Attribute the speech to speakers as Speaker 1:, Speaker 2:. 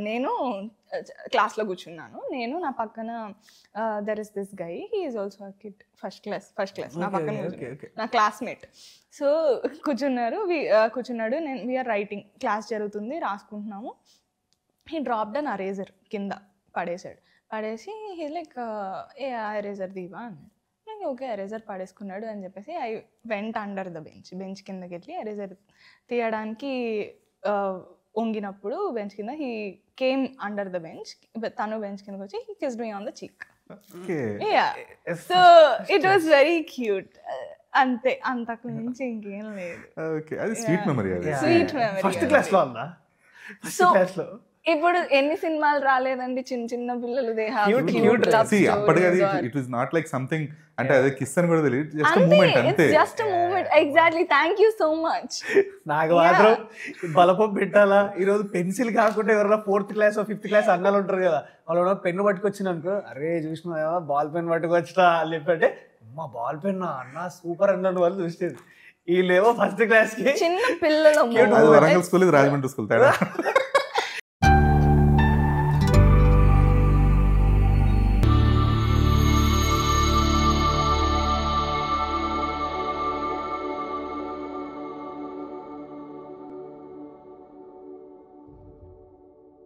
Speaker 1: నేను క్లాస్లో కూర్చున్నాను. నేను నా పక్కన there is this guy, he is also a kid, first class నా పక్కన కూర్చున్నాడు, నా క్లాస్మేట్. సో కూర్చున్నాడు, నేను వీఆర్ రైటింగ్, క్లాస్ జరుగుతుంది, రాసుకుంటున్నాము. హీ డ్రాప్డ్ అన్ ఎరేజర్ కింద పడేసి హీ లైక్ ఏ ఎరేజర్ దీవా అన్నాడు. నాకు ఓకే ఎరేజర్ పడేసుకున్నాడు అని చెప్పేసి I went under the bench కిందకి వెళ్ళి ఎరేజర్ తీయడానికి వంగినప్పుడు బెంచ్ కింద he came under the bench, తను బెంచ్ కిందకి వచ్చి he kissed me on the చీక్. So it was very cute. అంతే, అంతకు మించి ఇంకేం లేదు.
Speaker 2: Sweet memory.
Speaker 3: ఫస్ట్ క్లాస్ లో ఉందా?
Speaker 1: సో ఇప్పుడు ఎన్ని సినిమాలు రాలేదండి, చిన్న పిల్లలు they have cute love
Speaker 2: stories. అప్పటికి అది it was not like something, అంటే అదే కిస్ అని కూడా తెలియదు, జస్ట్ మూమెంట్ అంతే.
Speaker 1: Just moment, exactly. Thank you so much.
Speaker 3: నాకు మాత్రం బలపం పెట్టాలా, ఈరోజు పెన్సిల్ కాకుండా ఎవరైనా 4th క్లాస్ 5th క్లాస్ అన్నాలు ఉంటారు కదా, వాళ్ళు పెన్ను పట్టుకొచ్చిన అనుకో, అరే చూసిన బాల్ పెన్ పట్టుకొచ్చినా అని చెప్పంటే, అమ్మ బాల్ పెన్ అన్న సూపర్ అన్నాడు వాళ్ళు చూసేది. వీళ్ళేమో ఫస్ట్ క్లాస్ కి
Speaker 1: చిన్న పిల్లలు.
Speaker 2: వరంగల్ స్కూల్, రాజమండ్రి స్కూల్ తేడా.